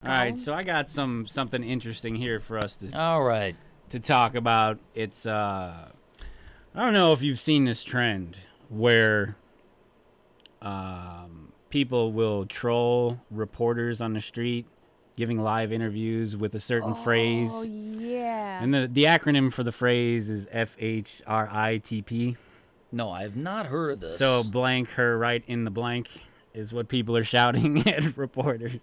All right, so I got something interesting here for us to talk about. It's I don't know if you've seen this trend where people will troll reporters on the street giving live interviews with a certain phrase. Oh, yeah. And the acronym for the phrase is FHRITP. No, I have not heard of this. So blank her right in the blank is what people are shouting at reporters.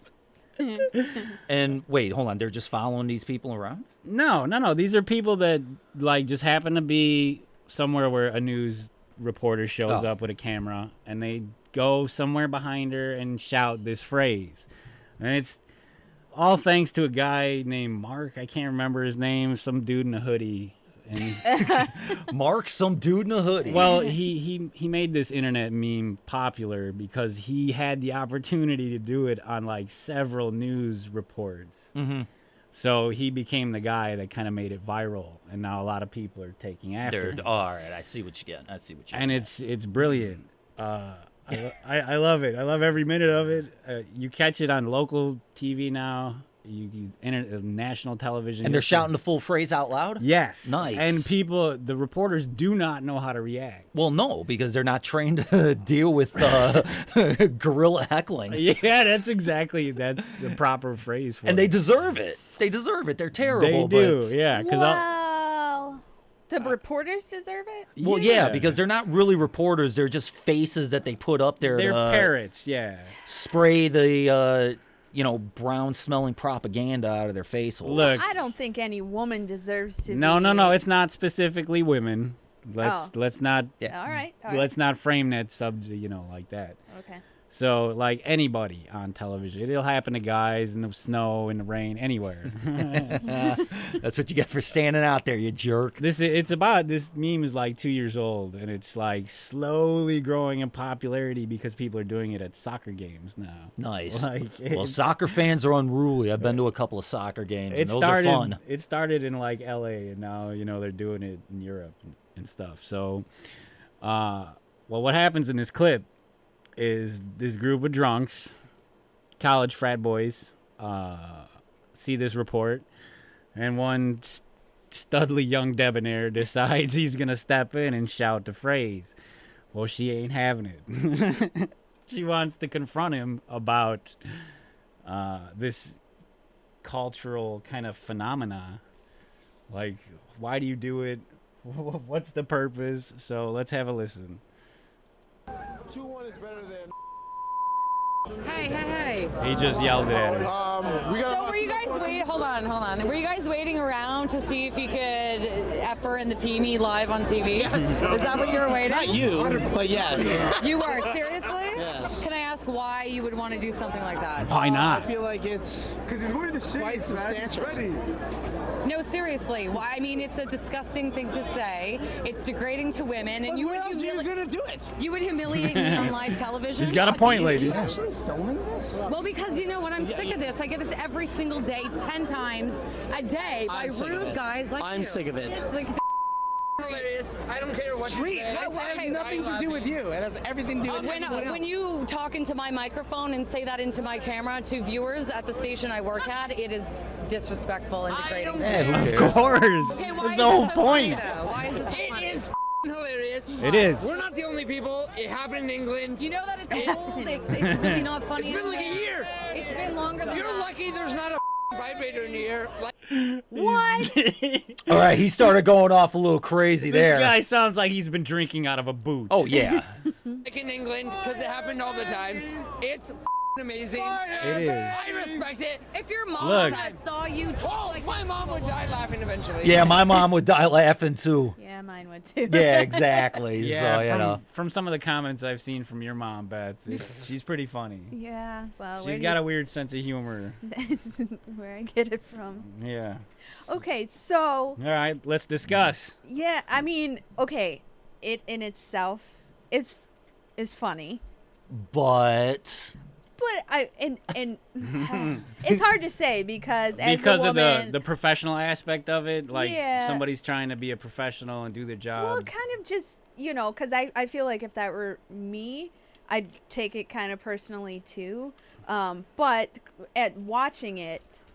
And wait, hold on. They're just following these people around? No. These are people that like just happen to be somewhere where a news reporter shows up with a camera, and they go somewhere behind her and shout this phrase. And it's all thanks to a guy named Mark. I can't remember his name. Some dude in a hoodie. And Mark, some dude in a hoodie. Well, he made this internet meme popular because he had the opportunity to do it on like several news reports. Mm-hmm. So he became the guy that kind of made it viral, and now a lot of people are taking after him. All right, I see what you get. And it's brilliant. I love it. I love every minute of it. You catch it on local TV now. You enter national television. And they're shouting the full phrase out loud? Yes. Nice. And the reporters do not know how to react. Well, no, because they're not trained to deal with guerrilla heckling. Yeah, that's the proper phrase for it. And they deserve it. They're terrible. They do, yeah. Wow. The reporters deserve it? Well, yeah, because they're not really reporters. They're just faces that they put up there. They're parrots, yeah. Spray the... brown-smelling propaganda out of their face holes. Look, I don't think any woman deserves to. No. It's not specifically women. Let's not. Yeah. All right. Let's not frame that subject, like that. Okay. So, like anybody on television, it'll happen to guys in the snow, in the rain, anywhere. That's what you get for standing out there, you jerk. This meme is like 2 years old, and it's like slowly growing in popularity because people are doing it at soccer games now. Nice. Well, soccer fans are unruly. I've been to a couple of soccer games, and those are fun. It started in like L.A., and now they're doing it in Europe and stuff. So, what happens in this clip is this group of drunks, college frat boys, see this report, and one studly young debonair decides he's going to step in and shout the phrase. Well, she ain't having it. She wants to confront him about this cultural kind of phenomena. Like, why do you do it? What's the purpose? So let's have a listen. 2-1 is better than. Hey. He just yelled at her. So were you guys hold on. Were you guys waiting around to see if you could F her in the pee me live on TV? Yes. Is that what you were waiting? Not you, but yes. You were? Seriously? Yes. Can I ask why you would want to do something like that? Why not? I feel like it's quite substantial. No, seriously. Why? I mean, it's a disgusting thing to say. It's degrading to women, and you would gonna do it? You would humiliate me on live television. He's got a point, lady. Are you actually filming this? Well, because you know what? I'm sick of this. I get this every single day, 10 times a day by rude guys like you. I'm sick of it. Like, hilarious. I don't care what you say. It has nothing to do with you. It has everything to do with when you talk into my microphone and say that into my camera to viewers at the station I work at, it is disrespectful and degrading. Of course. Okay, that's the whole point. Why is this so It funny? is hilarious. It is. We're not the only people. It happened in England. You know that it's old. It's really not funny. It's been like a year. It's been longer than You're that. lucky there's not a vibrator in here. What? All right, he started going off a little crazy there. This guy sounds like he's been drinking out of a boot. Oh, yeah. Like in England, because it happened all the time. It's amazing. It is. I respect it. If your mom Look. saw you talk like My mom would die laughing eventually. Yeah, my mom would die laughing, too. Yeah, mine would too. Yeah, exactly. Yeah, So, from some of the comments I've seen from your mom, Beth, she's pretty funny. Yeah. Well, She's got a weird sense of humor. That's where I get it from. Yeah. Okay, so. All right, let's discuss. Yeah, I mean, okay, it in itself is funny, But it's hard to say because as Because a of woman, the professional aspect of it, like Yeah. somebody's trying to be a professional and do their job. well, kind of just because I feel like if that were me, I'd take it kind of personally too. But at watching it,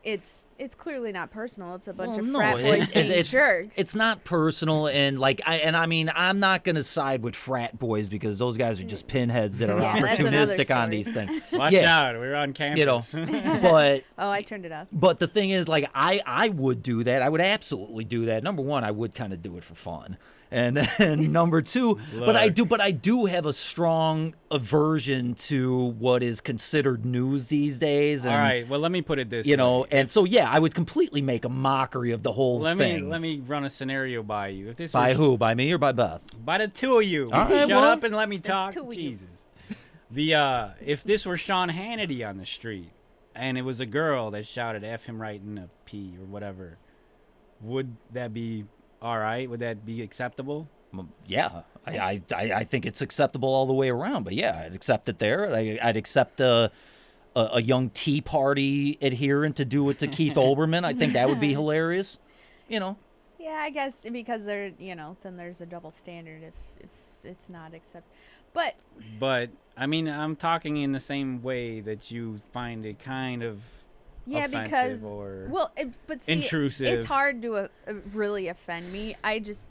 it's clearly not personal. It's a bunch of no, frat boys being jerks. It's not personal, and I mean, I'm not gonna side with frat boys because those guys are just pinheads that are that's another opportunistic on story. these things. Watch out, we're on campus. You know, but Oh, I turned it off. but the thing is, like, I would do that. I would absolutely do that. Number one, I would kind of do it for fun. And number two, but I do have a strong aversion to what is considered news these days. And, All right, well, let me put it this way. you know, and so yeah, I would completely make a mockery of the whole thing. Let me run a scenario by you. If this By was, who? By me or by Beth? By the two of you. All right, Shut well, up and let me talk. two of you. Jesus. The if this were Sean Hannity on the street and it was a girl that shouted "F him right in a P" or whatever, would that be all right? Would that be acceptable? Yeah, I think it's acceptable all the way around. But yeah, I'd accept it there. I'd accept a young Tea Party adherent to do it to Keith Olbermann. I think that would be hilarious. You know. Yeah, I guess because they're, then there's a double standard if it's not accepted. But I mean, I'm talking in the same way that you find it kind of offensive because or but see, intrusive. It's hard to really offend me. I just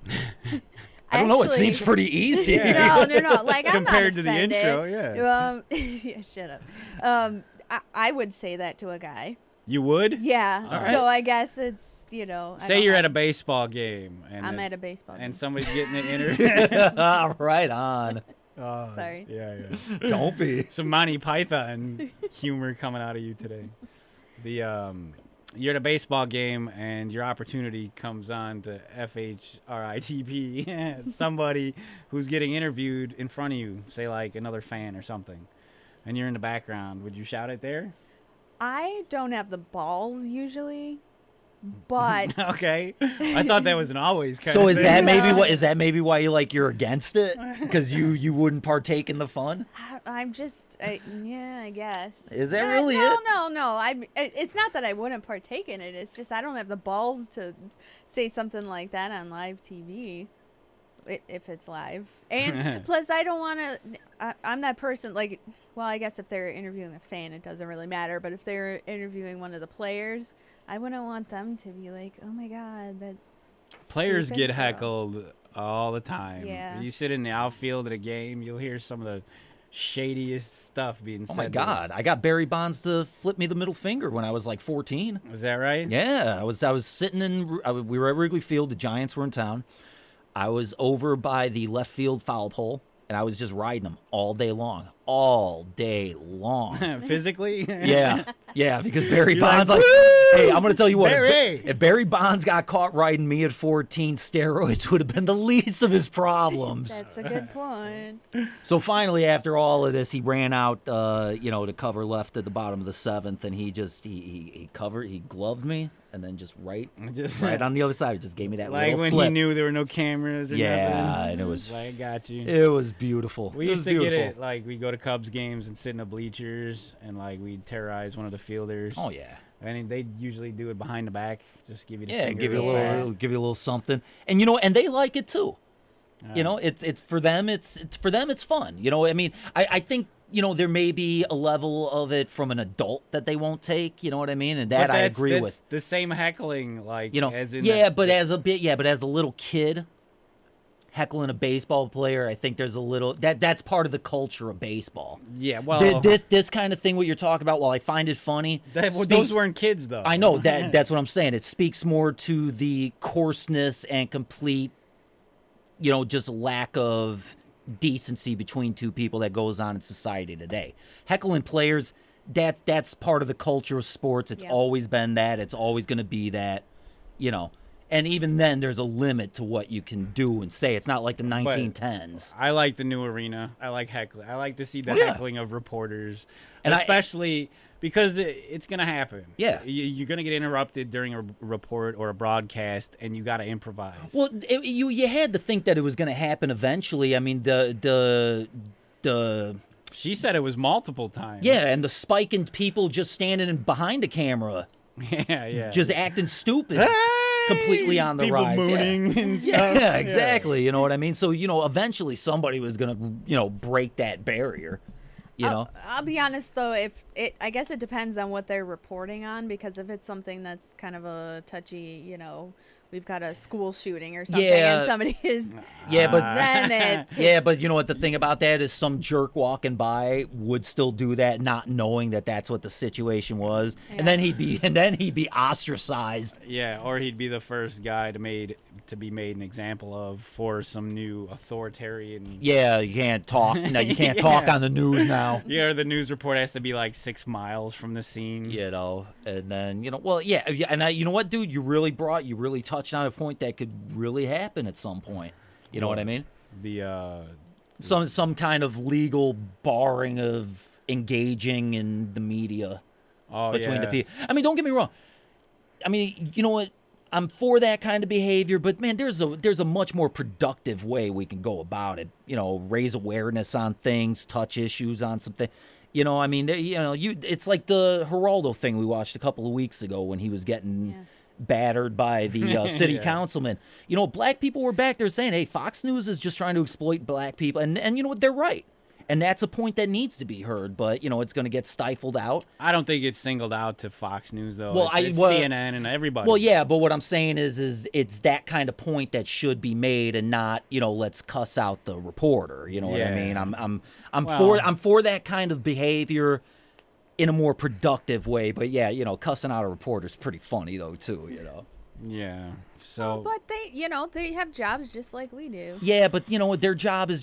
I don't know. It seems pretty easy. No. Like, compared to I'm the not intro, offended. yeah. Yeah, shut up. I would say that to a guy. You would? Yeah. All right. So I guess it's Say you're at a baseball game and I'm at a baseball game. and somebody's getting an interview. Right on. Sorry. Yeah. Don't be. Some Monty Python humor coming out of you today. You're at a baseball game and your opportunity comes on to FHRITP. Somebody who's getting interviewed in front of you, say like another fan or something, and you're in the background. Would you shout it there? I don't have the balls usually, but Okay, I thought that was an always kind So of is thing. that maybe why you're against it? Because you wouldn't partake in the fun? I'm just I guess. Is that really no, it? No. It's not that I wouldn't partake in it. It's just I don't have the balls to say something like that on live TV. If it's live, and plus I don't want to. I'm that person. Like, well, I guess if they're interviewing a fan, it doesn't really matter. But if they're interviewing one of the players, I wouldn't want them to be like, "Oh my God, that." Players stupid get girl." heckled all the time. Yeah. You sit in the outfield at a game, you'll hear some of the shadiest stuff being said. Oh my God! I got Barry Bonds to flip me the middle finger when I was like 14. Was that right? Yeah, I was sitting we were at Wrigley Field. The Giants were in town. I was over by the left field foul pole, and I was just riding them all day long. Physically? Yeah, because Barry You're Bonds, like, hey, I'm going to tell you what. Barry! If Barry Bonds got caught riding me at 14, steroids would have been the least of his problems. That's a good point. So finally, after all of this, he ran out, to cover left at the bottom of the seventh, and he gloved me, and then just right on the other side, it just gave me that like little when flip. he knew there were no cameras or Yeah, nothing. and it was. Like, I got you. It was beautiful. We It was used to beautiful. get it, like, we go to Cubs games and sit in the bleachers, and, like, we'd terrorize one of the fielders. Oh yeah. And they usually do it behind the back, just give you the Yeah, finger give you a real little, fast. give you a little something, and and they like it too. It's for them. It's fun. I mean, I think there may be a level of it from an adult that they won't take. You know what I mean? And that I agree with. The same heckling, like as in as a little kid heckling a baseball player, I think there's a little that's part of the culture of baseball. Yeah, well, this kind of thing what you're talking about, while I find it funny, those weren't kids though. I know that's what I'm saying. It speaks more to the coarseness and complete, just lack of decency between two people that goes on in society today. Heckling players, that's part of the culture of sports. It's always been that. It's always going to be that, And even then, there's a limit to what you can do and say. It's not like the 1910s. I like the new arena. I like heckling. I like to see the heckling of reporters, and especially because it's going to happen. Yeah. You're going to get interrupted during a report or a broadcast, and you got to improvise. Well, you had to think that it was going to happen eventually. I mean, the She said it was multiple times. Yeah, and the spike in people just standing in behind the camera. Yeah. Just acting stupid. Completely on the people rise. mooning and stuff. Yeah, exactly. You know what I mean? So, eventually somebody was going to, break that barrier. You know? I'll be honest though, I guess it depends on what they're reporting on, because if it's something that's kind of a touchy, we've got a school shooting or something, and somebody is, but then it takes, yeah, but you know what the thing about that is, some jerk walking by would still do that, not knowing that that's what the situation was, and then he'd be ostracized. Yeah, or he'd be the first guy to be made an example of for some new authoritarian. Yeah, you can't talk. No, you can't talk on the news now. Yeah, the news report has to be like 6 miles from the scene. And then and you know what, dude, you really touched on a point that could really happen at some point. You know what I mean? Some kind of legal barring of engaging in the media between the people. I mean, don't get me wrong. I mean, you know what? I'm for that kind of behavior, but man, there's a much more productive way we can go about it. Raise awareness on things, touch issues on something. I mean, it's like the Geraldo thing we watched a couple of weeks ago when he was getting battered by the city councilman. Black people were back there saying, "Hey, Fox News is just trying to exploit black people," and you know what? They're right. And that's a point that needs to be heard, but it's going to get stifled out. I don't think it's singled out to Fox News though. Well, it's CNN and everybody. Well, yeah, but what I'm saying is it's that kind of point that should be made, and not let's cuss out the reporter. You know what I mean? I'm for that kind of behavior in a more productive way. But yeah, cussing out a reporter is pretty funny though too. Yeah. So. But they have jobs just like we do. Yeah, but their job is just